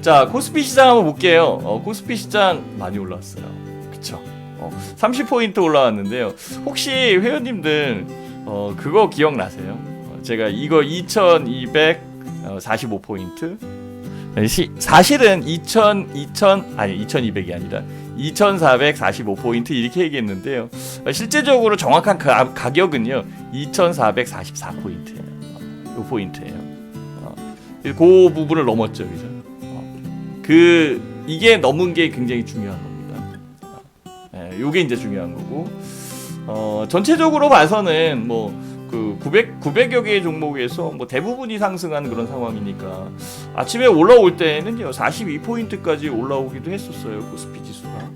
자, 코스피 시장 한번 볼게요. 코스피 시장 많이 올라왔어요. 그쵸? 30포인트 올라왔는데요. 혹시 회원님들 그거 기억나세요? 제가 이거 2245포인트 사실은 2200이 아니라 2445포인트 이렇게 얘기했는데요. 실제적으로 정확한 가격은요 2444포인트예요. 이 포인트예요. 그 부분을 넘었죠, 그죠? 이게 넘은 게 굉장히 중요한 겁니다. 요게 이제 중요한 거고, 전체적으로 봐서는 뭐 그 900여 개의 종목에서 뭐 대부분이 상승한 그런 상황이니까 아침에 올라올 때는요 42포인트까지 올라오기도 했었어요, 코스피 지수가.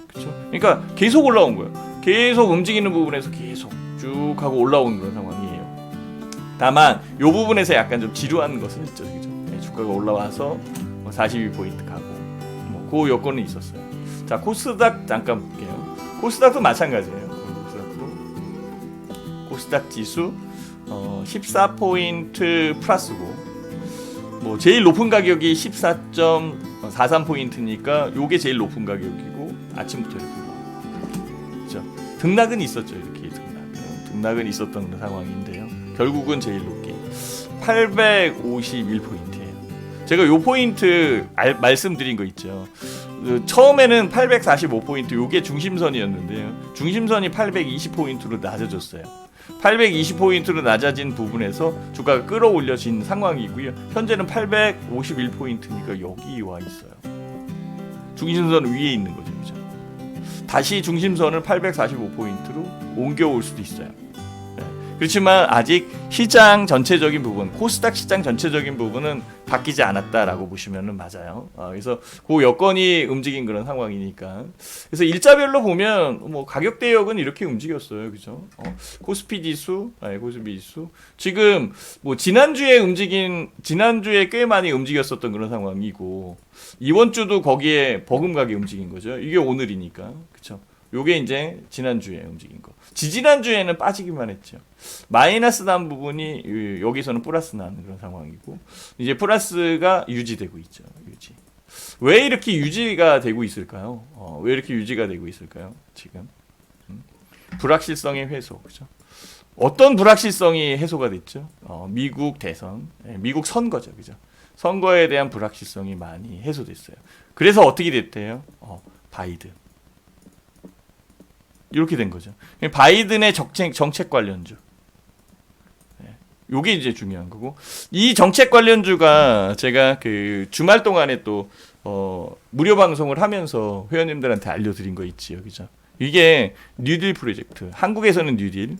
그렇죠? 그러니까 계속 올라온 거예요. 계속 움직이는 부분에서 계속 쭉 하고 올라오는 그런 상황이에요. 다만 요 부분에서 약간 좀 지루한 것은 있죠, 그죠? 주가가 올라와서 42포인트 가고 그 여건은 있었어요. 자, 코스닥 잠깐 볼게요. 코스닥도 마찬가지예요. 코스닥 지수 14포인트 플러스고, 뭐 제일 높은 가격이 14.43포인트니까 요게 제일 높은 가격이고, 아침부터 이렇게 그렇죠? 등락은 있었죠. 이렇게 등락은 있었던 그런 상황인데요. 결국은 제일 높게 851포인트예요. 제가 요 포인트 말씀드린 거 있죠. 처음에는 845포인트 요게 중심선이었는데요. 중심선이 820포인트로 낮아졌어요. 820포인트로 낮아진 부분에서 주가가 끌어올려진 상황이고요. 현재는 851포인트니까 여기 와 있어요. 중심선 위에 있는 거죠, 그죠? 다시 중심선을 845포인트로 옮겨올 수도 있어요. 그렇지만 아직 시장 전체적인 부분, 코스닥 시장 전체적인 부분은 바뀌지 않았다라고 보시면 맞아요. 그래서 그 여건이 움직인 그런 상황이니까. 그래서 일자별로 보면 뭐 가격 대역은 이렇게 움직였어요, 그죠? 코스피 지수, 코스피 지수 지금 뭐 지난주에 꽤 많이 움직였었던 그런 상황이고, 이번 주도 거기에 버금가게 움직인 거죠. 이게 오늘이니까, 그렇죠? 요게 이제 지난주에 움직인 거. 지지난주에는 빠지기만 했죠. 마이너스 난 부분이 여기서는 플러스 나는 그런 상황이고, 이제 플러스가 유지되고 있죠. 왜 이렇게 유지가 되고 있을까요? 왜 이렇게 유지가 되고 있을까요? 지금 불확실성의 해소, 그죠? 어떤 불확실성이 해소가 됐죠? 미국 대선, 미국 선거죠, 그죠? 선거에 대한 불확실성이 많이 해소됐어요. 그래서 어떻게 됐대요? 바이든. 이렇게 된 거죠. 바이든의 정책 관련주. 요게 이제 중요한 거고, 이 정책 관련주가 제가 그 주말 동안에 또 무료 방송을 하면서 회원님들한테 알려드린 거 있지요, 그죠? 이게 뉴딜 프로젝트. 한국에서는 뉴딜,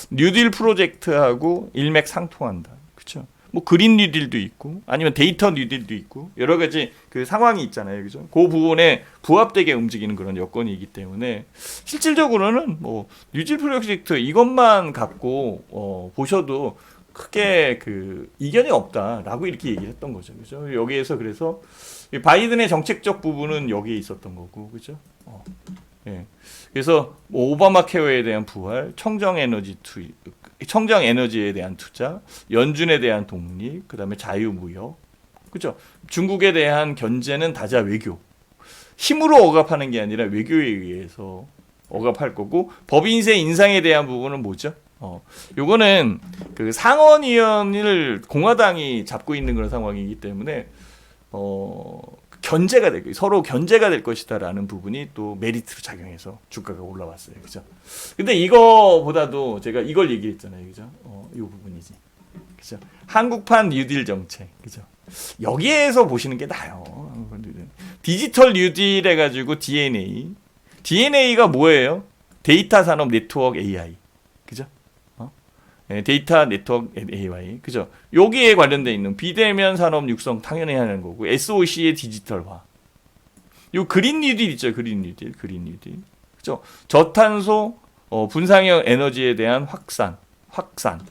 뉴딜 프로젝트하고 일맥상통한다, 그렇죠? 뭐 그린 뉴딜도 있고, 아니면 데이터 뉴딜도 있고, 여러 가지 그 상황이 있잖아요, 그죠? 그 부분에 부합되게 움직이는 그런 여건이기 때문에 실질적으로는 뭐 뉴딜 프로젝트 이것만 갖고 보셔도 크게 그 이견이 없다라고 이렇게 얘기했던 거죠, 그죠? 여기에서 그래서 바이든의 정책적 부분은 여기에 있었던 거고, 그죠? 그래서 뭐 오바마 케어에 대한 부활, 청정 에너지에 대한 투자, 연준에 대한 독립, 그다음에 자유무역, 그죠? 중국에 대한 견제는 다자 외교. 힘으로 억압하는 게 아니라 외교에 의해서 억압할 거고, 법인세 인상에 대한 부분은 뭐죠? 요거는 그 상원의원을 공화당이 잡고 있는 그런 상황이기 때문에 견제가 될 거예요. 서로 견제가 될 것이다라는 부분이 또 메리트로 작용해서 주가가 올라왔어요, 그죠? 근데 이거보다도 제가 이걸 얘기했잖아요, 그죠? 이 부분이지, 그죠? 한국판 뉴딜 정책, 그죠? 여기에서 보시는 게 나아요. 디지털 뉴딜 해가지고 DNA가 뭐예요? 데이터 산업 네트워크 AI, 그죠? 데이터 네트워크 AI, 그죠? 여기에 관련돼 있는 비대면 산업 육성 당연히 하는 거고, SOC의 디지털화. 요 그린 뉴딜 있죠, 그린 뉴딜, 그죠? 저탄소 분산형 에너지에 대한 확산,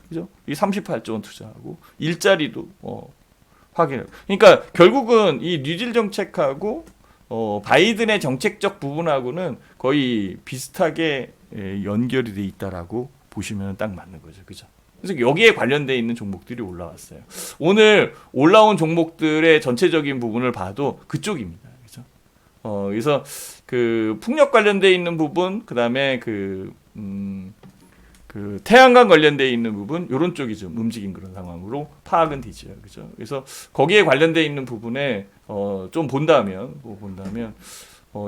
그죠? 이 38조 원 투자하고 일자리도 확인. 그러니까 결국은 이 뉴딜 정책하고 바이든의 정책적 부분하고는 거의 비슷하게 연결이 돼 있다라고 보시면 딱 맞는 거죠, 그죠? 그래서 여기에 관련돼 있는 종목들이 올라왔어요. 오늘 올라온 종목들의 전체적인 부분을 봐도 그쪽입니다. 그죠? 그래서 그 풍력 관련돼 있는 부분, 그다음에 그 태양광 관련돼 있는 부분, 이런 쪽이 좀 움직인 그런 상황으로 파악은 되죠. 그죠? 그래서 거기에 관련돼 있는 부분에 좀 본다면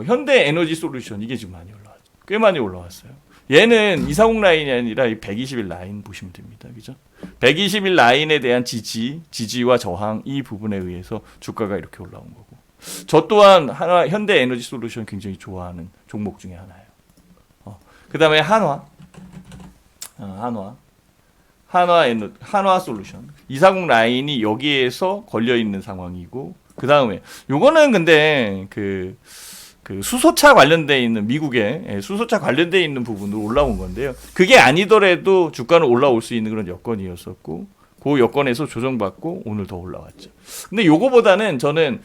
현대 에너지 솔루션 이게 지금 많이 올라왔죠. 꽤 많이 올라왔어요. 얘는 240 라인이 아니라 120일 라인 보시면 됩니다. 그죠? 120일 라인에 대한 지지와 저항 이 부분에 의해서 주가가 이렇게 올라온 거고. 저 또한 현대 에너지 솔루션 굉장히 좋아하는 종목 중에 하나예요. 그다음에 한화 솔루션 240 라인이 여기에서 걸려 있는 상황이고, 그다음에 요거는 근데 그 수소차 관련돼 있는 미국의 수소차 관련돼 있는 부분으로 올라온 건데요. 그게 아니더라도 주가는 올라올 수 있는 그런 여건이었었고, 그 여건에서 조정받고 오늘 더 올라왔죠. 근데 요거보다는 저는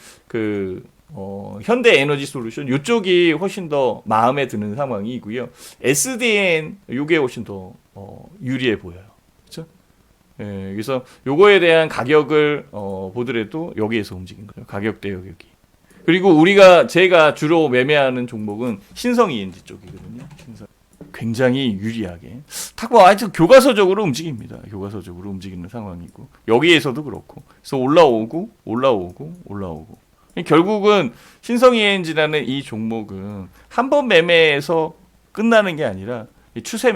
현대 에너지 솔루션 요쪽이 훨씬 더 마음에 드는 상황이고요. SDN 요게 훨씬 더 유리해 보여요. 그렇죠? 예, 그래서 요거에 대한 가격을 보더라도 여기에서 움직인 거예요. 가격대 여기. 그리고 제가 주로 매매하는 종목은 신성 ENG 쪽이거든요. 굉장히 유리하게 하여튼 교과서적으로 움직입니다. 교과서적으로 움직이는 상황이고, 여기에서도 그렇고, 그래서 올라오고 결국은 신성 ENG라는 이 종목은 한 번 매매에서 끝나는 게 아니라 추세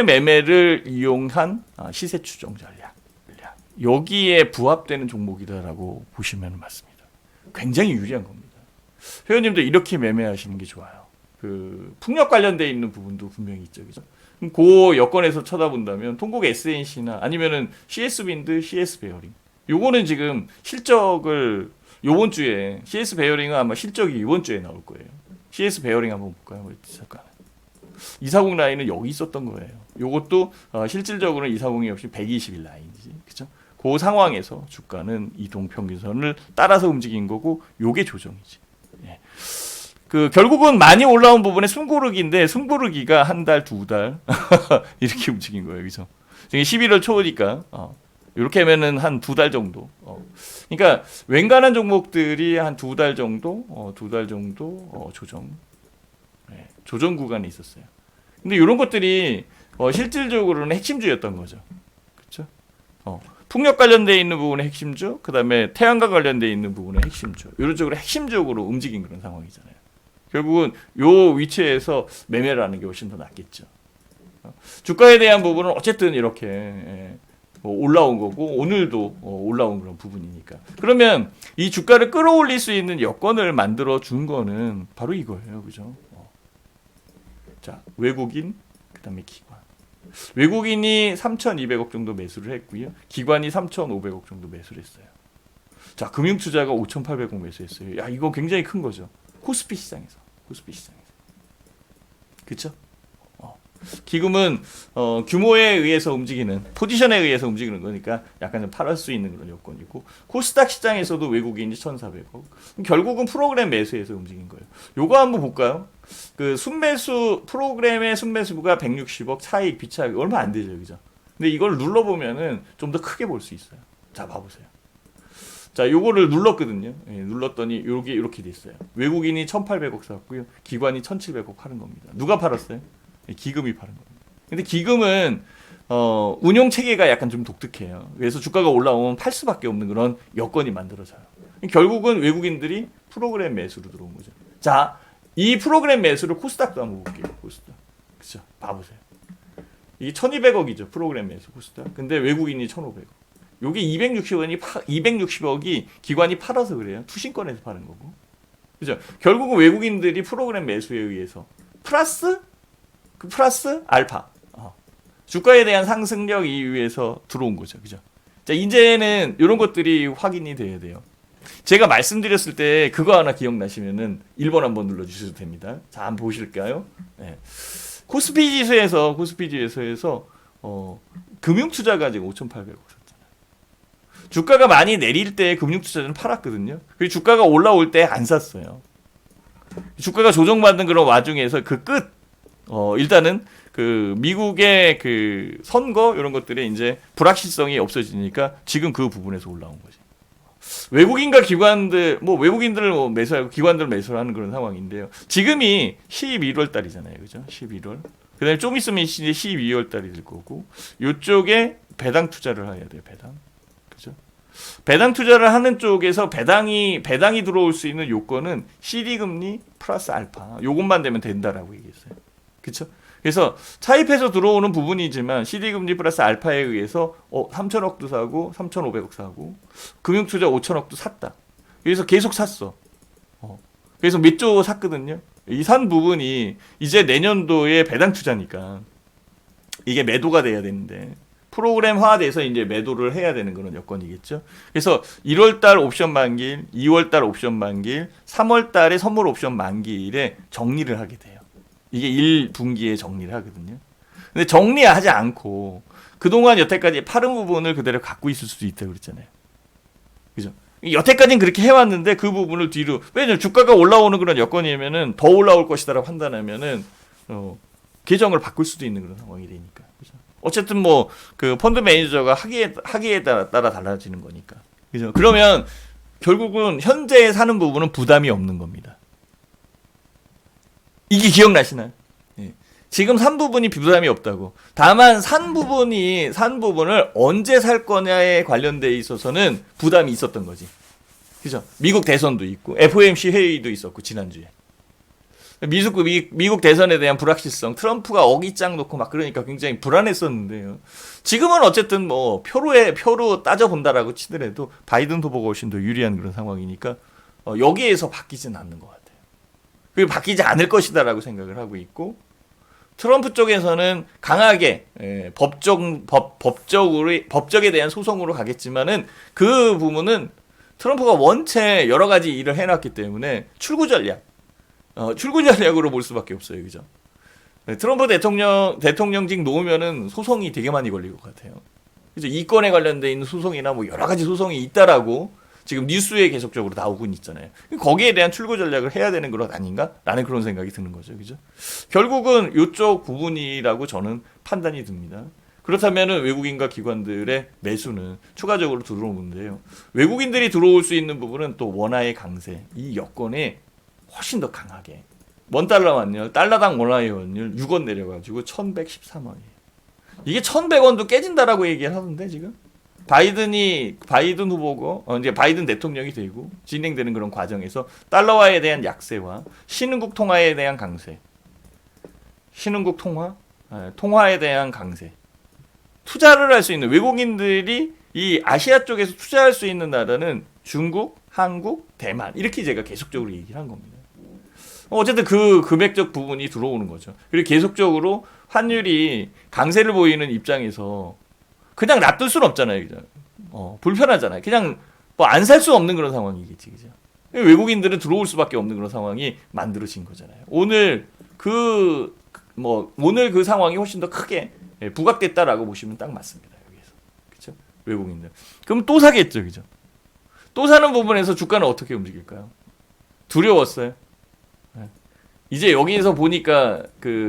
매매를 이용한 시세 추정 전략, 여기에 부합되는 종목이다라고 보시면 맞습니다. 굉장히 유리한 겁니다. 회원님도 이렇게 매매하시는 게 좋아요. 풍력 관련돼 있는 부분도 분명히 있죠, 그죠? 그럼 그 여건에서 쳐다본다면 통곡 SNC나 아니면은 CS빈드, CS 베어링, 요거는 지금 실적을 요번 주에 CS 베어링은 아마 실적이 이번 주에 나올 거예요. CS 베어링 한번 볼까요? 잠깐. 240 라인은 여기 있었던 거예요. 요것도 실질적으로는 240이 없이 120일 라인이지, 그죠? 그 상황에서 주가는 이동평균선을 따라서 움직인 거고, 요게 조정이지. 예. 결국은 많이 올라온 부분에 숨고르기인데, 숨고르기가 한 달, 두 달 이렇게 움직인 거예요, 그죠? 지금 11월 초니까 이렇게 하면은 한 두 달 정도. 그러니까 웬간한 종목들이 한 두 달 정도, 조정 구간이 있었어요. 근데 이런 것들이 실질적으로는 핵심주였던 거죠, 그렇죠? 풍력 관련돼 있는 부분의 핵심주, 그다음에 태양광 관련돼 있는 부분의 핵심주, 이런 쪽으로 핵심적으로 움직인 그런 상황이잖아요. 결국은 요 위치에서 매매를 하는 게 훨씬 더 낫겠죠. 주가에 대한 부분은 어쨌든 이렇게 올라온 거고, 오늘도 올라온 그런 부분이니까. 그러면 이 주가를 끌어올릴 수 있는 여건을 만들어 준 거는 바로 이거예요, 그죠? 자, 외국인, 그다음에 기관. 외국인이 3,200억 정도 매수를 했고요. 기관이 3,500억 정도 매수를 했어요. 자, 금융투자가 5,800억 매수했어요. 야, 이거 굉장히 큰 거죠. 코스피 시장에서. 그쵸? 기금은 규모에 의해서 움직이는, 포지션에 의해서 움직이는 거니까 약간 좀 팔을 수 있는 그런 여건이고, 코스닥 시장에서도 외국인이 1,400억. 결국은 프로그램 매수에서 움직인 거예요. 요거 한번 볼까요? 프로그램의 순매수가 160억, 차익, 비차익 얼마 안 되죠, 그죠? 근데 이걸 눌러보면은 좀 더 크게 볼 수 있어요. 자, 봐보세요. 자, 요거를 눌렀거든요. 예, 눌렀더니 요게 이렇게 됐어요. 외국인이 1,800억 샀고요. 기관이 1,700억 팔은 겁니다. 누가 팔았어요? 예, 기금이 팔은 겁니다. 근데 기금은 운용 체계가 약간 좀 독특해요. 그래서 주가가 올라오면 팔 수밖에 없는 그런 여건이 만들어져요. 결국은 외국인들이 프로그램 매수로 들어온 거죠. 자, 이 프로그램 매수를 코스닥도 한번 볼게요. 코스닥. 그죠? 봐보세요. 이게 1,200억이죠. 프로그램 매수 코스닥. 근데 외국인이 1,500억. 요게 260억이 기관이 팔아서 그래요. 투신권에서 파는 거고. 그죠? 결국은 외국인들이 프로그램 매수에 의해서 플러스 알파. 주가에 대한 상승력 이유에서 들어온 거죠. 그죠? 자, 이제는 이런 것들이 확인이 돼야 돼요. 제가 말씀드렸을 때 그거 하나 기억나시면은 1번 한번 눌러주셔도 됩니다. 자, 한번 보실까요? 네. 코스피 지수에서 금융투자가 지금 5,800억 샀잖아요. 주가가 많이 내릴 때 금융투자는 팔았거든요. 그리고 주가가 올라올 때 안 샀어요. 주가가 조정받는 그런 와중에서 일단은 그 미국의 그 선거 이런 것들에 이제 불확실성이 없어지니까 지금 그 부분에서 올라온 거지. 외국인과 기관들 뭐 외국인들을 뭐 매수하고 기관들을 매수하는 그런 상황인데요. 지금이 11월 달이잖아요, 그죠? 11월. 그다음에 좀 있으면 이제 12월 달이 될 거고 요쪽에 배당 투자를 해야 돼요, 배당. 그죠? 배당 투자를 하는 쪽에서 배당이 들어올 수 있는 요건은 CD 금리 플러스 알파. 요것만 되면 된다라고 얘기했어요. 그렇죠? 그래서 차입해서 들어오는 부분이지만 CD 금리 플러스 알파에 의해서 3천억도 사고 3,500억 사고 금융투자 5천억도 샀다. 그래서 계속 샀어. 그래서 몇 조 샀거든요. 이 산 부분이 이제 내년도에 배당 투자니까 이게 매도가 돼야 되는데 프로그램화돼서 이제 매도를 해야 되는 그런 여건이겠죠. 그래서 1월달 옵션 만기일, 2월달 옵션 만기일, 3월달에 선물 옵션 만기일에 정리를 하게 돼요. 이게 1분기에 정리를 하거든요. 근데 정리하지 않고 그동안 여태까지 파른 부분을 그대로 갖고 있을 수도 있다고 그랬잖아요. 그죠? 여태까지는 그렇게 해왔는데 그 부분을 뒤로, 왜냐면 주가가 올라오는 그런 여건이면은 더 올라올 것이다라고 판단하면은 계정을 바꿀 수도 있는 그런 상황이 되니까. 그죠? 어쨌든 뭐 그 펀드 매니저가 하기에 따라 달라지는 거니까. 그죠? 그러면 결국은 현재 사는 부분은 부담이 없는 겁니다. 이게 기억나시나요? 예. 지금 산 부분이 부담이 없다고. 다만 산 부분을 언제 살 거냐에 관련돼 있어서는 부담이 있었던 거지. 그죠? 미국 대선도 있고 FOMC 회의도 있었고 지난주에. 미국 대선에 대한 불확실성, 트럼프가 어깃장 놓고 막 그러니까 굉장히 불안했었는데요. 지금은 어쨌든 뭐 표로 따져본다라고 치더라도 바이든 후보가 훨씬 더 유리한 그런 상황이니까 여기에서 바뀌진 않는 것 같아요. 그리고 바뀌지 않을 것이다라고 생각을 하고 있고, 트럼프 쪽에서는 강하게 법적에 대한 소송으로 가겠지만은 그 부분은 트럼프가 원체 여러 가지 일을 해놨기 때문에 출구 전략으로 볼 수밖에 없어요, 그죠? 트럼프 대통령직 놓으면은 소송이 되게 많이 걸릴 것 같아요. 그죠? 이권에 관련돼 있는 소송이나 뭐 여러 가지 소송이 있다라고 지금 뉴스에 계속적으로 나오고 있잖아요. 거기에 대한 출구 전략을 해야 되는 것 아닌가라는 그런 생각이 드는 거죠, 그죠? 결국은 이쪽 부분이라고 저는 판단이 듭니다. 그렇다면은 외국인과 기관들의 매수는 추가적으로 들어오는데요. 외국인들이 들어올 수 있는 부분은 또 원화의 강세, 이 여건에 훨씬 더 강하게. 원달러 환율, 달러당 원화의 환율 6원 내려가지고 1,113원이에요. 이게 1,100원도 깨진다라고 얘기를 하던데 지금. 바이든 후보고 이제 바이든 대통령이 되고 진행되는 그런 과정에서 달러화에 대한 약세와 신흥국 통화에 대한 강세, 신흥국 통화에 대한 강세, 투자를 할 수 있는 외국인들이 이 아시아 쪽에서 투자할 수 있는 나라는 중국, 한국, 대만 이렇게 제가 계속적으로 얘기를 한 겁니다. 어쨌든 그 금액적 부분이 들어오는 거죠. 그리고 계속적으로 환율이 강세를 보이는 입장에서 그냥 놔둘 수는 없잖아요, 그죠? 불편하잖아요. 그냥 뭐 안 살 수 없는 그런 상황이겠지, 그죠? 외국인들은 들어올 수밖에 없는 그런 상황이 만들어진 거잖아요. 오늘 그 상황이 훨씬 더 크게 부각됐다라고 보시면 딱 맞습니다, 여기에서. 그죠? 외국인들. 그럼 또 사겠죠, 그죠? 또 사는 부분에서 주가는 어떻게 움직일까요? 두려웠어요. 이제 여기에서 보니까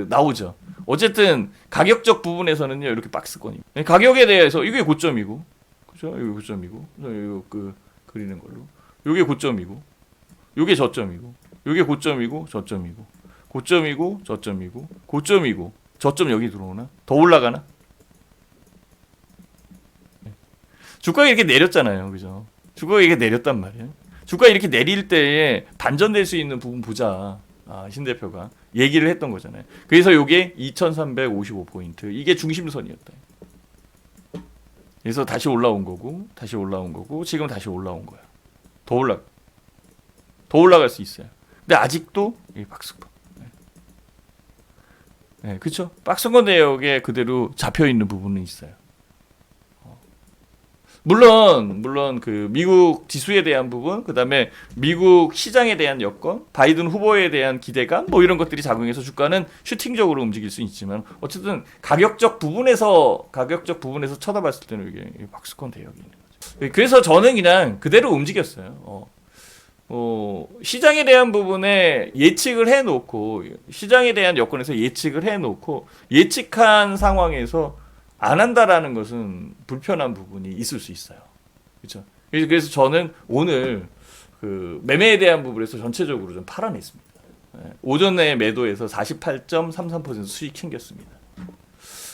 나오죠. 어쨌든 가격적 부분에서는요 이렇게 박스권이. 가격에 대해서 이게 고점이고, 그죠? 이게 고점이고, 이거 그리는 걸로. 이게 고점이고, 이게 저점이고, 이게 고점이고, 저점이고, 고점이고, 저점이고, 고점이고, 저점 여기 들어오나? 더 올라가나? 주가가 이렇게 내렸잖아요, 그죠? 주가가 이렇게 내렸단 말이에요. 주가 이렇게 내릴 때에 반전될 수 있는 부분 보자. 신 대표가 얘기를 했던 거잖아요. 그래서 이게 2355포인트. 이게 중심선이었다. 그래서 다시 올라온 거고, 지금 다시 올라온 거야. 더 올라갈 수 있어요. 근데 아직도 이 박스권. 네, 그렇죠? 박스권 내역에 그대로 잡혀 있는 부분은 있어요. 물론 그 미국 지수에 대한 부분, 그다음에 미국 시장에 대한 여건, 바이든 후보에 대한 기대감 뭐 이런 것들이 작용해서 주가는 슈팅적으로 움직일 수 있지만 어쨌든 가격적 부분에서 쳐다봤을 때는 이게 박스권 대역이 있는 거죠. 그래서 저는 그냥 그대로 움직였어요. 시장에 대한 부분에 예측을 해놓고 시장에 대한 여건에서 예측을 해놓고 예측한 상황에서 안 한다라는 것은 불편한 부분이 있을 수 있어요. 그렇죠? 그래서 저는 오늘 그 매매에 대한 부분에서 전체적으로 좀 팔아냈습니다. 오전에 매도해서 48.33% 수익 챙겼습니다.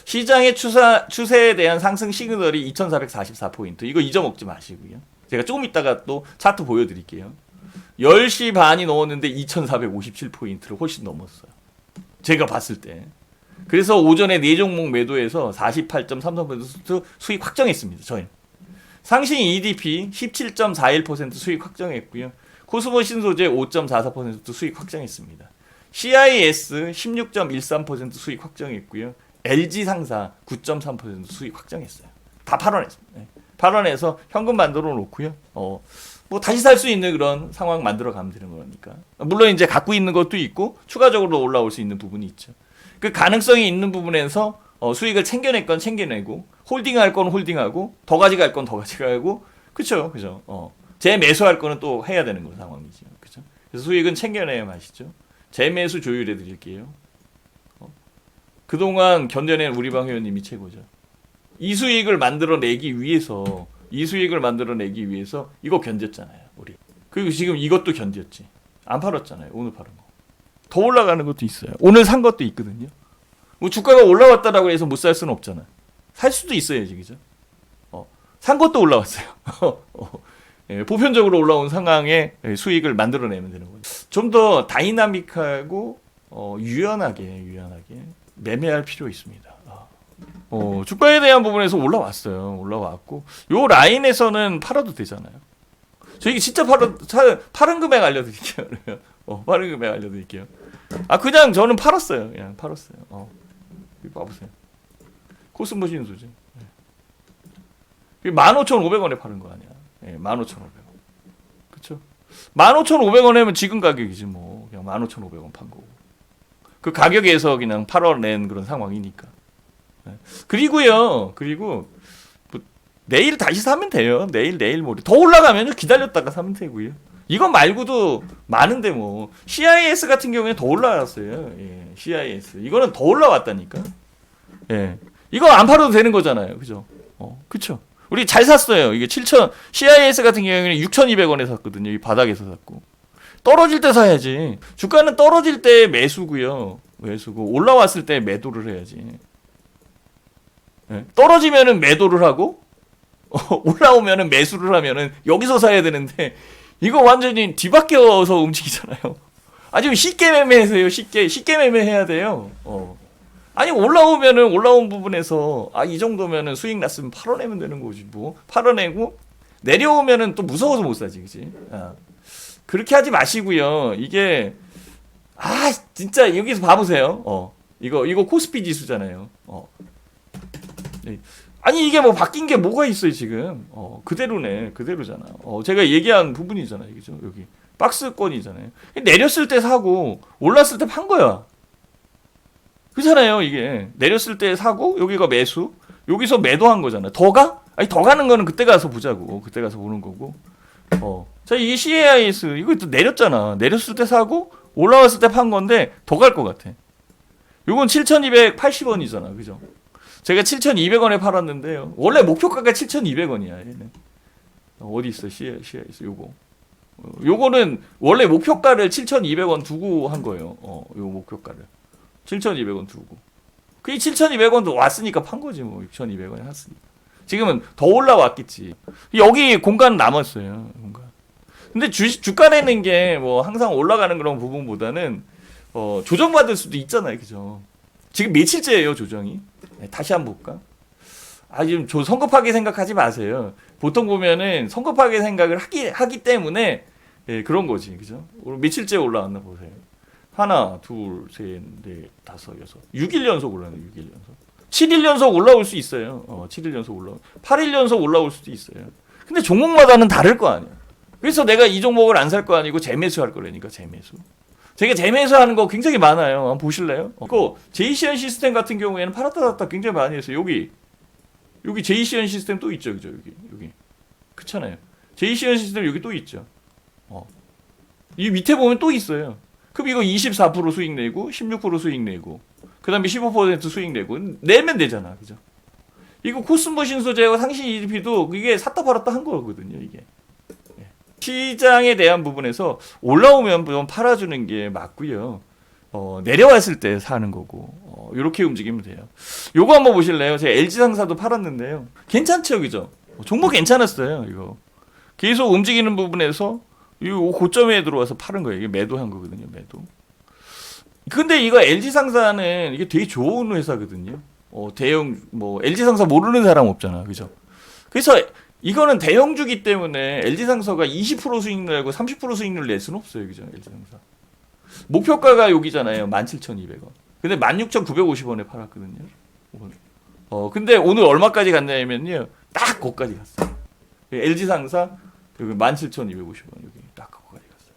시장의 추세에 대한 상승 시그널이 2444포인트. 이거 잊어먹지 마시고요. 제가 조금 이따가 또 차트 보여드릴게요. 10시 반이 넘었는데 2457포인트를 훨씬 넘었어요. 제가 봤을 때. 그래서 오전에 4종목 매도해서 48.33% 수익 확정했습니다. 저희는. 상신 EDP 17.41% 수익 확정했고요. 코스모 신소재 5.44% 수익 확정했습니다. CIS 16.13% 수익 확정했고요. LG 상사 9.3% 수익 확정했어요. 다 8원했습니다. 8원에서 현금 만들어 놓고요. 뭐 다시 살 수 있는 그런 상황 만들어 가면 되는 거니까. 물론 이제 갖고 있는 것도 있고 추가적으로 올라올 수 있는 부분이 있죠. 그 가능성이 있는 부분에서 수익을 챙겨낼 건 챙겨내고 홀딩할 건 홀딩하고 더 가져갈 건 더 가져가고 그렇죠. 그죠? 재매수할 거는 또 해야 되는 거 상황이죠. 그죠? 그래서 수익은 챙겨내야 마시죠. 재매수 조율해 드릴게요. 그동안 견뎌낸 우리방 회원님이 최고죠. 이 수익을 만들어내기 위해서 이거 견뎠잖아요. 우리. 그리고 지금 이것도 견뎠지. 안 팔았잖아요. 오늘 팔은 거. 더 올라가는 것도 있어요. 오늘 산 것도 있거든요. 뭐 주가가 올라왔다라고 해서 못 살 수는 없잖아요. 살 수도 있어야지, 그죠? 산 것도 올라왔어요. 예, 보편적으로 올라온 상황에 수익을 만들어내면 되는 거죠. 좀 더 다이나믹하고 유연하게 매매할 필요 있습니다. 주가에 대한 부분에서 올라왔어요. 올라왔고 요 라인에서는 팔아도 되잖아요. 저 이게 진짜 파른 금액 알려드릴게요. 파른 금액 알려드릴게요. 그냥 저는 팔았어요. 그냥 팔았어요. 이거 봐보세요. 코스모 신소재. 15,500원에 파는 거 아니야. 15,500원. 그쵸? 15,500원이면 지금 가격이지 뭐. 그냥 15,500원 판 거고. 그 가격에서 그냥 팔아낸 그런 상황이니까. 그리고 뭐 내일 다시 사면 돼요. 내일 모레 더 올라가면 기다렸다가 사면 되고요. 이거 말고도 많은데 뭐 CIS 같은 경우에 더 올라왔어요. 예, CIS 이거는 더 올라왔다니까. 예, 이거 안 팔아도 되는 거잖아요. 그죠? 그쵸? 우리 잘 샀어요. 이게 CIS 같은 경우에는 6,200원에 샀거든요. 이 바닥에서 샀고. 떨어질 때 사야지. 주가는 떨어질 때 매수고요. 매수고 올라왔을 때 매도를 해야지. 네. 떨어지면은 매도를 하고 올라오면은 매수를 하면은 여기서 사야 되는데 이거 완전히 뒤바뀌어서 움직이잖아요. 아주 쉽게 매매하세요. 쉽게 매매해야 돼요. 아니 올라오면은 올라온 부분에서 이 정도면은 수익 났으면 팔아내면 되는 거지 뭐. 팔아내고 내려오면은 또 무서워서 못 사지, 그지? 그렇게 하지 마시고요. 이게 진짜 여기서 봐보세요. 이거 코스피 지수잖아요. 아니 이게 뭐 바뀐 게 뭐가 있어요 지금? 그대로잖아. 제가 얘기한 부분이잖아요, 그죠? 여기 박스권이잖아요. 내렸을 때 사고 올랐을 때 판 거야. 그렇잖아요. 이게 내렸을 때 사고 여기가 매수, 여기서 매도한 거잖아. 더 가? 더 가는 거는 그때 가서 보자고. 그때 가서 보는 거고. 자, 이 CAIS 이거 또 내렸잖아. 내렸을 때 사고 올라왔을 때 판 건데 더 갈 것 같아. 요건 7,280원이잖아. 그죠? 제가 7,200원에 팔았는데요. 원래 목표가가 7,200원이야. 얘는. 어디 있어? CAIS 요거는 원래 목표가를 7,200원 두고 한 거예요. 요 목표가를 7,200원 두고. 그 7,200원도 왔으니까 판 거지 뭐. 6,200원에 샀으니까. 지금은 더 올라왔겠지. 여기 공간 남았어요. 공간. 근데 주가 내는 게 뭐 항상 올라가는 그런 부분보다는 조정받을 수도 있잖아요. 그죠? 지금 며칠째예요, 조정이? 네, 다시 한번 볼까? 지금 성급하게 생각하지 마세요. 보통 보면은 성급하게 생각을 하기 때문에 그런 거지. 그죠? 며칠째 올라왔나 보세요. 하나, 둘, 셋, 넷, 다섯, 여섯. 6일 연속 올라오네, 6일 연속. 7일 연속 올라올 수 있어요. 7일 연속 8일 연속 올라올 수도 있어요. 근데 종목마다는 다를 거 아니야. 그래서 내가 이 종목을 안 살 거 아니고 재매수할 거라니까, 재매수. 제가 재매수하는 거 굉장히 많아요. 한번 보실래요? 그 제이시언 시스템 같은 경우에는 팔았다 샀다 굉장히 많이 했어요. 여기 제이시언 시스템 또 있죠, 그죠? 여기. 그렇잖아요. 제이시언 시스템 여기 또 있죠. 이 밑에 보면 또 있어요. 그럼 이거 24% 수익 내고 16% 수익 내고 그다음에 15% 수익 내고 내면 되잖아. 그죠? 이거 코스모 신소재와 상시 EDP도 이게 샀다 팔았다 한 거거든요, 이게. 시장에 대한 부분에서 올라오면 좀 팔아주는 게 맞고요. 내려왔을 때 사는 거고 이렇게 움직이면 돼요. 요거 한번 보실래요? 제가 LG상사도 팔았는데요. 괜찮죠, 그죠? 종목 괜찮았어요, 이거. 계속 움직이는 부분에서 이 고점에 들어와서 파는 거예요. 이게 매도한 거거든요, 매도. 근데 이거 LG상사는 이게 되게 좋은 회사거든요. 대형 LG상사 모르는 사람 없잖아, 그죠? 그래서 이거는 대형주기 때문에 LG상사가 20% 수익률 내고 30% 수익률 낼 수는 없어요, 그죠? LG상사. 목표가가 여기잖아요, 17,200원. 근데 16,950원에 팔았거든요. 근데 오늘 얼마까지 갔냐면요, 딱 거기까지 갔어요. LG상사 여기 17,250원 여기 딱 거기까지 갔어요.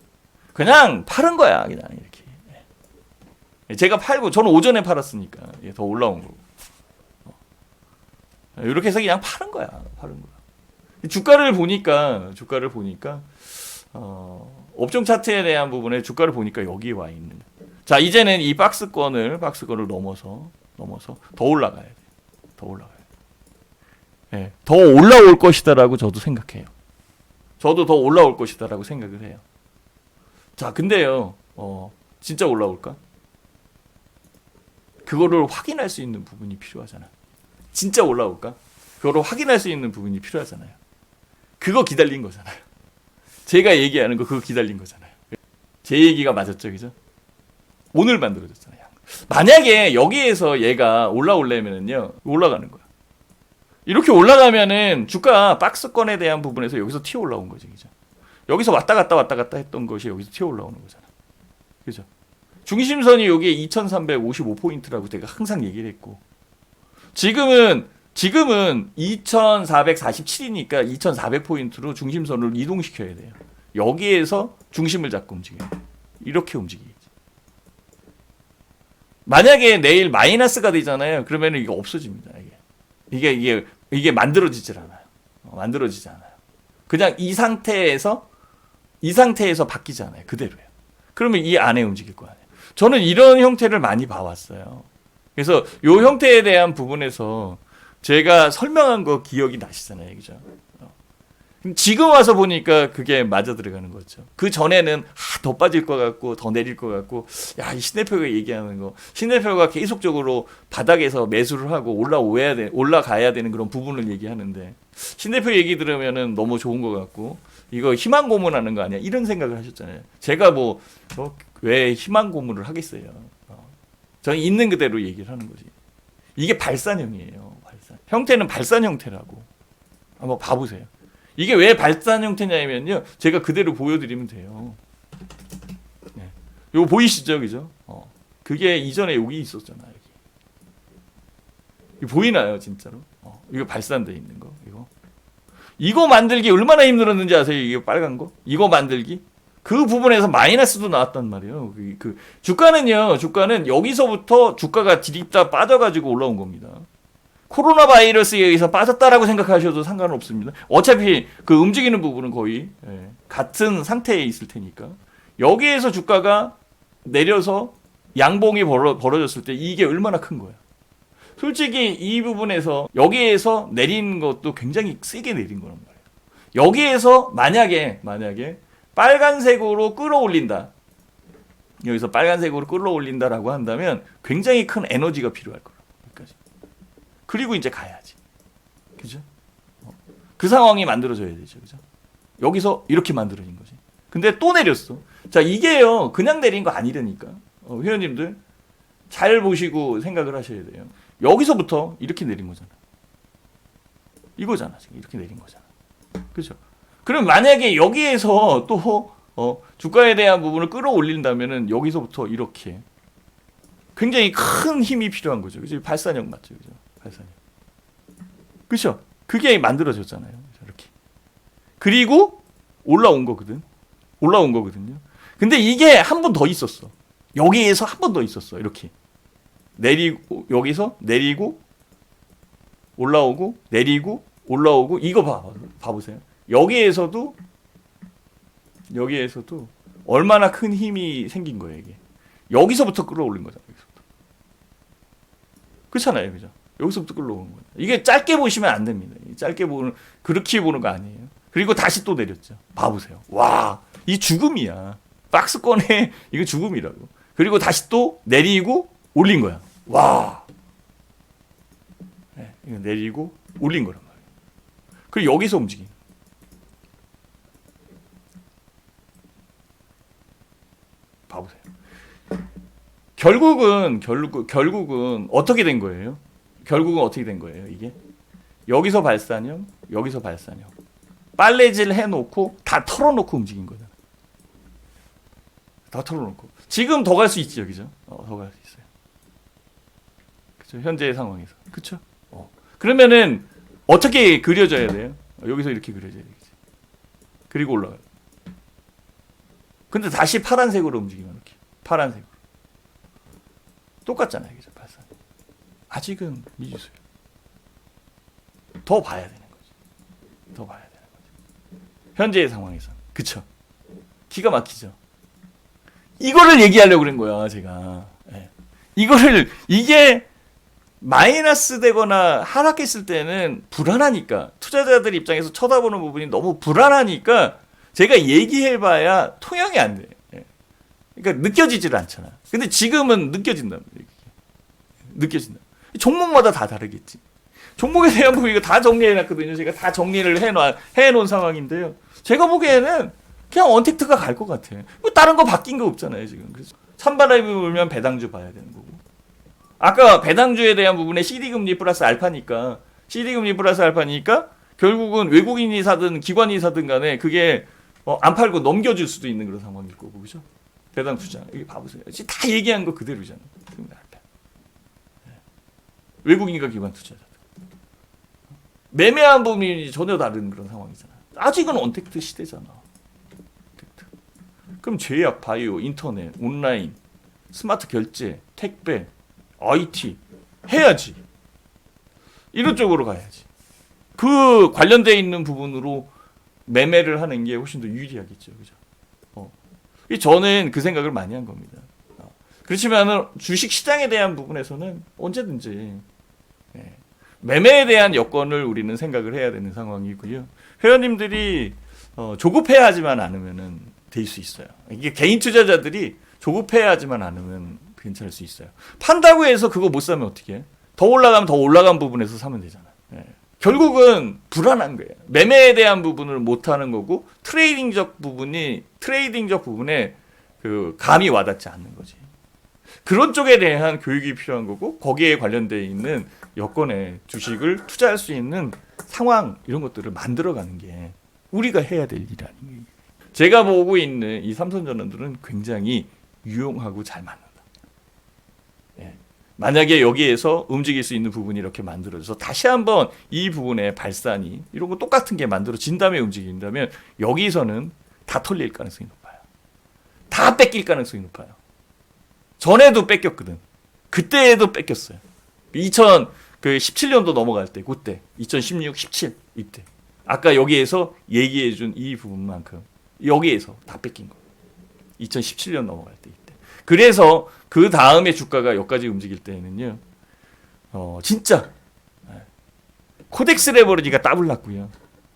그냥 파는 거야, 그냥 이렇게. 제가 팔고 저는 오전에 팔았으니까 더 올라온 거고. 이렇게 해서 그냥 파는 거야, 파는 거야. 주가를 보니까 업종 차트에 대한 부분에 주가를 보니까 여기에 와 있는. 자, 이제는 이 박스권을 넘어서 더 올라가야 돼. 더 올라가야 돼. 네, 더 올라올 것이다라고 저도 생각해요. 저도 더 올라올 것이다라고 생각을 해요. 자, 근데요, 진짜 올라올까? 그거를 확인할 수 있는 부분이 필요하잖아. 진짜 올라올까? 그거를 확인할 수 있는 부분이 필요하잖아요. 그거 기다린 거잖아요. 제가 얘기하는 거 그거 기다린 거잖아요. 제 얘기가 맞았죠, 그죠? 오늘 만들어졌잖아요. 만약에 여기에서 얘가 올라오려면은요, 올라가는 거야. 이렇게 올라가면은 주가 박스권에 대한 부분에서 여기서 튀어 올라온 거지, 그죠? 여기서 왔다 갔다 했던 것이 여기서 튀어 올라오는 거잖아. 그죠? 중심선이 여기에 2,355포인트라고 제가 항상 얘기를 했고, 지금은 2,447이니까 2,400포인트로 중심선을 이동시켜야 돼요. 여기에서 중심을 잡고 움직여야 돼요. 이렇게 움직이지. 만약에 내일 마이너스가 되잖아요. 그러면 이게 없어집니다. 이게 만들어지질 않아요. 만들어지지 않아요. 그냥 이 상태에서 바뀌지 않아요. 그대로예요. 그러면 이 안에 움직일 거 아니에요. 저는 이런 형태를 많이 봐왔어요. 그래서 이 형태에 대한 부분에서 제가 설명한 거 기억이 나시잖아요, 그죠? 지금 와서 보니까 그게 맞아 들어가는 거죠. 그 전에는 더 빠질 것 같고 더 내릴 것 같고, 야, 이 신대표가 얘기하는 거, 신대표가 계속적으로 바닥에서 매수를 하고 올라가야 되는 그런 부분을 얘기하는데, 신대표 얘기 들으면은 너무 좋은 것 같고, 이거 희망 고문하는 거 아니야? 이런 생각을 하셨잖아요. 제가 왜 희망 고문을 하겠어요? 저는 있는 그대로 얘기를 하는 거지. 이게 발산형이에요. 형태는 발산 형태라고. 한번 봐보세요. 이게 왜 발산 형태냐면요, 제가 그대로 보여드리면 돼요. 네. 이거 보이시죠, 그죠? 그게 이전에 여기 있었잖아요. 이거 보이나요, 진짜로? 이거 발산돼 있는 거, 이거 만들기 얼마나 힘들었는지 아세요? 이게 빨간 거, 이거 만들기. 그 부분에서 마이너스도 나왔단 말이에요. 주가는 여기서부터 주가가 디립다 빠져가지고 올라온 겁니다. 코로나 바이러스에 의해서 빠졌다라고 생각하셔도 상관은 없습니다. 어차피 그 움직이는 부분은 거의 같은 상태에 있을 테니까. 여기에서 주가가 내려서 양봉이 벌어졌을 때 이게 얼마나 큰 거야. 솔직히 이 부분에서 여기에서 내린 것도 굉장히 세게 내린 거란 말이에요. 여기에서 만약에 빨간색으로 끌어올린다. 여기서 빨간색으로 끌어올린다라고 한다면 굉장히 큰 에너지가 필요할 거라. 여기까지. 그리고 이제 가야지. 그죠? 그 상황이 만들어져야 되죠. 그죠? 여기서 이렇게 만들어진 거지. 근데 또 내렸어. 자, 이게요, 그냥 내린 거 아니라니까. 회원님들 잘 보시고 생각을 하셔야 돼요. 여기서부터 이렇게 내린 거잖아. 이거잖아. 지금 이렇게 내린 거잖아. 그죠? 그럼 만약에 여기에서 또 주가에 대한 부분을 끌어올린다면은 여기서부터 이렇게 굉장히 큰 힘이 필요한 거죠. 그죠? 발산형 맞죠? 그죠? 발산형. 그죠? 그게 만들어졌잖아요. 이렇게. 그리고 올라온 거거든요. 근데 이게 한 번 더 있었어. 여기에서 한 번 더 있었어. 이렇게. 내리고, 여기서 내리고, 올라오고, 내리고, 올라오고, 이거 봐보세요. 여기에서도 얼마나 큰 힘이 생긴 거예요, 이게. 여기서부터 끌어올린 거잖아요. 여기서부터. 그렇잖아요, 그죠? 여기서부터 끌어오는 거예요. 이게 짧게 보시면 안 됩니다. 짧게 보는, 그렇게 보는 거 아니에요. 그리고 다시 또 내렸죠. 봐보세요. 와, 이 죽음이야. 박스권에 이거 죽음이라고. 그리고 다시 또 내리고 올린 거야. 와. 네, 이거 내리고 올린 거란 말이에요. 그리고 여기서 움직이는. 봐보세요. 결국은 어떻게 된 거예요? 결국은 어떻게 된 거예요, 이게? 여기서 발산형, 여기서 발산형. 빨래질 해놓고 다 털어놓고 움직인 거잖아. 다 털어놓고. 지금 더 갈 수 있지, 그죠? 더 갈 수 있어요. 그죠? 현재의 상황에서. 그쵸? 그러면은 어떻게 그려져야 돼요? 여기서 이렇게 그려져야 되겠지. 그리고 올라가요. 근데 다시 파란색으로 움직이면 이렇게. 파란색으로. 똑같잖아요, 그죠? 발산. 아직은 미지수예요. 더 봐야 되는 거지. 더 봐야 되는 거지. 현재의 상황에서는. 그쵸? 기가 막히죠? 이거를 얘기하려고 그런 거야, 제가. 네. 이게 마이너스 되거나 하락했을 때는 불안하니까, 투자자들 입장에서 쳐다보는 부분이 너무 불안하니까 제가 얘기해봐야 통용이 안 돼. 네. 그러니까 느껴지질 않잖아. 근데 지금은 느껴진단 말이에요. 느껴진다. 종목마다 다 다르겠지. 종목에 대한 부분 이거 다 정리해놨거든요. 제가 다 정리를 해놓은 상황인데요. 제가 보기에는 그냥 언택트가 갈 것 같아. 뭐 다른 거 바뀐 거 없잖아요, 지금. 그래서 찬바람이 불면 배당주 봐야 되는 거고. 아까 배당주에 대한 부분에 CD금리 플러스 알파니까 결국은 외국인이 사든 기관이 사든 간에 그게 안 팔고 넘겨줄 수도 있는 그런 상황일 거고, 그죠? 배당 투자. 여기 봐보세요. 지금 다 얘기한 거 그대로잖아. 외국인과 기관 투자자. 매매한 부분이 전혀 다른 그런 상황이잖아. 아직은 언택트 시대잖아. 언택트. 그럼 제약, 바이오, 인터넷, 온라인, 스마트 결제, 택배, IT 해야지. 이런 쪽으로 가야지. 그 관련되어 있는 부분으로 매매를 하는 게 훨씬 더 유리하겠죠. 그죠? 저는 그 생각을 많이 한 겁니다. 그렇지만 주식 시장에 대한 부분에서는 언제든지 매매에 대한 여건을 우리는 생각을 해야 되는 상황이고요. 회원님들이 조급해하지만 않으면 될 수 있어요. 이게 개인 투자자들이 조급해하지만 않으면 괜찮을 수 있어요. 판다고 해서 그거 못 사면 어떻게 해? 더 올라가면 더 올라간 부분에서 사면 되잖아. 결국은 불안한 거예요. 매매에 대한 부분을 못 하는 거고 트레이딩적 부분에 그 감이 와닿지 않는 거지. 그런 쪽에 대한 교육이 필요한 거고 거기에 관련되어 있는 여건에 주식을 투자할 수 있는 상황 이런 것들을 만들어가는 게 우리가 해야 될 일 아니에요. 제가 보고 있는 이 삼선전환들은 굉장히 유용하고 잘 맞는다. 만약에 여기에서 움직일 수 있는 부분이 이렇게 만들어져서 다시 한번 이 부분의 발산이 이런 거 똑같은 게 만들어진 다음에 움직인다면 여기서는 다 털릴 가능성이 높아요. 다 뺏길 가능성이 높아요. 전에도 뺏겼거든. 그때도 뺏겼어요. 2017년도 넘어갈 때, 그때 2016, 17 이때. 아까 여기에서 얘기해준 이 부분만큼 여기에서 다 뺏긴 거. 2017년 넘어갈 때 이때. 그래서 그 다음에 주가가 여기까지 움직일 때는요, 진짜 코덱스 레버리지가 더블 났고요.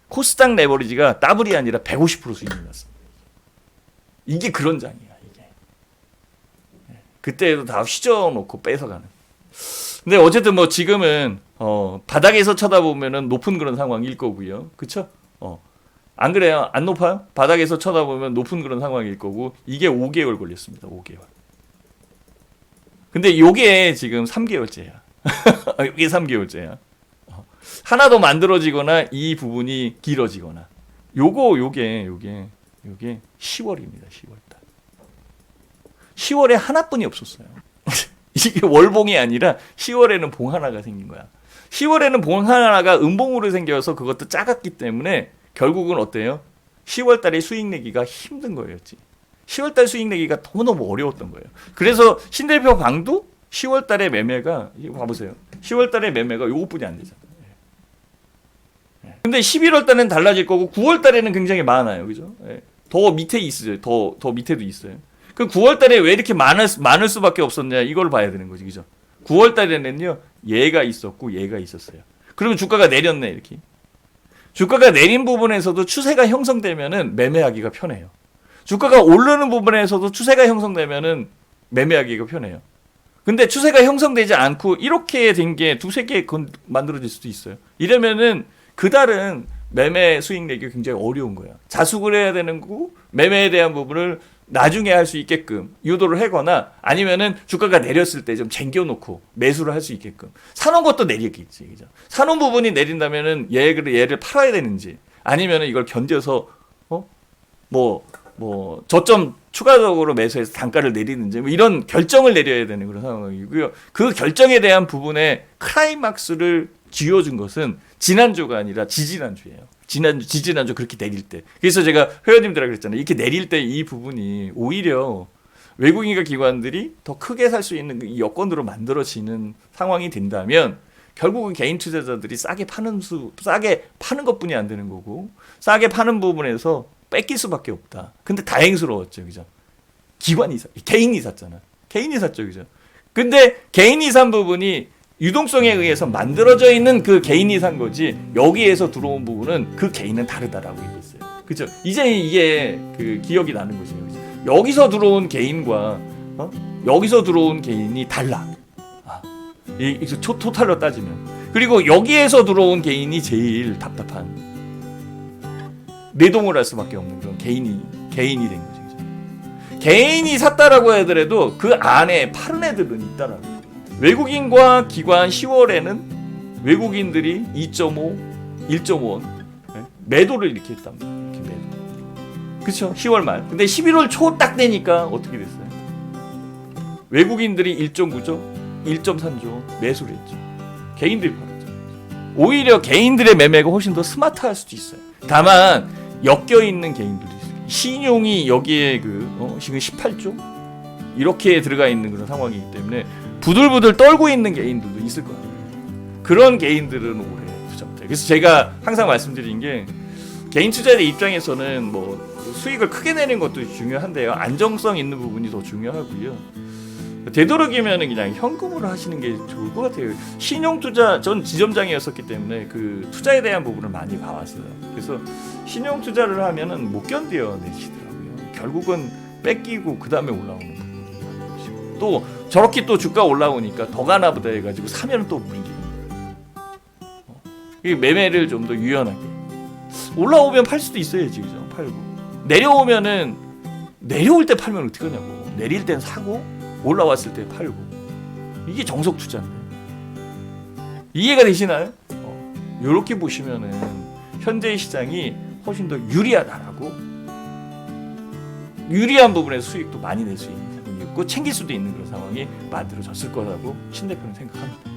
코스닥 레버리지가 더블이 아니라 150% 수익이 났습니다. 이게 그런 장이야. 그때도 다 휘저어놓고 뺏어가는. 근데 어쨌든 뭐 지금은 바닥에서 쳐다보면은 높은 그런 상황일 거고요. 그쵸? 안 그래요? 안 높아요? 바닥에서 쳐다보면 높은 그런 상황일 거고 이게 5개월 걸렸습니다. 5개월. 근데 요게 지금 3개월째야. 이게 3개월째야. 하나 더 만들어지거나 이 부분이 길어지거나. 요게 10월입니다. 10월달. 10월에 하나뿐이 없었어요. 이게 월봉이 아니라 10월에는 봉 하나가 생긴 거야. 10월에는 봉 하나가 음봉으로 생겨서 그것도 작았기 때문에 결국은 어때요? 10월 달에 수익 내기가 힘든 거였지. 10월 달 수익 내기가 너무너무 어려웠던 거예요. 그래서 신대표 방도 10월 달에 매매가, 이거 봐보세요. 10월 달에 매매가 요것뿐이 안 되잖아요. 근데 11월 달에는 달라질 거고 9월 달에는 굉장히 많아요. 그죠? 더 밑에 있어요. 더 밑에도 있어요. 그럼 9월 달에 왜 이렇게 많을 수밖에 없었냐? 이걸 봐야 되는 거지. 그죠? 9월 달에는요. 얘가 있었고 얘가 있었어요. 그러면 주가가 내렸네, 이렇게. 주가가 내린 부분에서도 추세가 형성되면은 매매하기가 편해요. 주가가 오르는 부분에서도 추세가 형성되면은 매매하기가 편해요. 근데 추세가 형성되지 않고 이렇게 된 게 두세 개 만들어질 수도 있어요. 이러면은 그달은 매매 수익 내기 굉장히 어려운 거야. 자숙을 해야 되는 거고 매매에 대한 부분을 나중에 할 수 있게끔 유도를 하거나 아니면은 주가가 내렸을 때 좀 쟁겨놓고 매수를 할 수 있게끔 사놓은 것도 내리겠지. 그죠? 사놓은 부분이 내린다면은 얘를 팔아야 되는지 아니면은 이걸 견뎌서 저점 추가적으로 매수해서 단가를 내리는지 뭐 이런 결정을 내려야 되는 그런 상황이고요. 그 결정에 대한 부분에 클라이막스를 쥐어준 것은 지난주가 아니라 지지난주예요. 지지난주 그렇게 내릴 때. 그래서 제가 회원님들하고 그랬잖아요. 이렇게 내릴 때 이 부분이 오히려 외국인과 기관들이 더 크게 살 수 있는 이 여건으로 만들어지는 상황이 된다면 결국은 개인 투자자들이 싸게 파는 것뿐이 안 되는 거고 싸게 파는 부분에서 뺏길 수밖에 없다. 근데 다행스러웠죠. 그죠? 개인이 샀잖아. 개인이 샀죠. 그죠? 근데 개인이 산 부분이 유동성에 의해서 만들어져 있는 그 개인이 산 거지 여기에서 들어온 부분은 그 개인은 다르다라고 얘기했어요. 그죠? 이제 이게 그 기억이 나는 거죠. 그죠? 여기서 들어온 개인과 여기서 들어온 개인이 달라. 이 토탈로 따지면. 그리고 여기에서 들어온 개인이 제일 답답한 내동을 할 수밖에 없는 그런 개인이 된 거죠. 그죠? 개인이 샀다라고 하더라도 그 안에 파는 애들은 있다라고. 외국인과 기관 10월에는 외국인들이 2.5, 1.5원 매도를 이렇게 했단 말이에요. 이렇게 매도. 그렇죠? 10월 말. 근데 11월 초 딱 되니까 어떻게 됐어요? 외국인들이 1.9조, 1.3조 매수를 했죠. 개인들이 팔았죠. 오히려 개인들의 매매가 훨씬 더 스마트할 수도 있어요. 다만 엮여 있는 개인들도 있어요. 신용이 여기에 지금 18조 이렇게 들어가 있는 그런 상황이기 때문에 부들부들 떨고 있는 개인들도 있을 거예요. 그런 개인들은 오래 투자 못해요. 그래서 제가 항상 말씀드린 게 개인 투자자 입장에서는 뭐 수익을 크게 내는 것도 중요한데요. 안정성 있는 부분이 더 중요하고요. 되도록이면 그냥 현금으로 하시는 게 좋을 것 같아요. 신용투자, 전 지점장이었었기 때문에 그 투자에 대한 부분을 많이 봐왔어요. 그래서 신용투자를 하면은 못 견뎌내시더라고요. 결국은 뺏기고 그 다음에 올라오는 부분이 또 저렇게 또 주가 올라오니까 더 가나보다 해가지고 사면 또 물리고 매매를 좀 더 유연하게 올라오면 팔 수도 있어야지. 그죠? 팔고 내려오면은 내려올 때 팔면 어떻게 하냐고. 내릴 땐 사고 올라왔을 때 팔고. 이게 정석 투자인데. 이해가 되시나요? 이렇게 보시면은 현재의 시장이 훨씬 더 유리하다라고, 유리한 부분에서 수익도 많이 낼 수 있는 부분이 있고 챙길 수도 있는 그런 상황이 만들어졌을 거라고 신 대표는 생각합니다.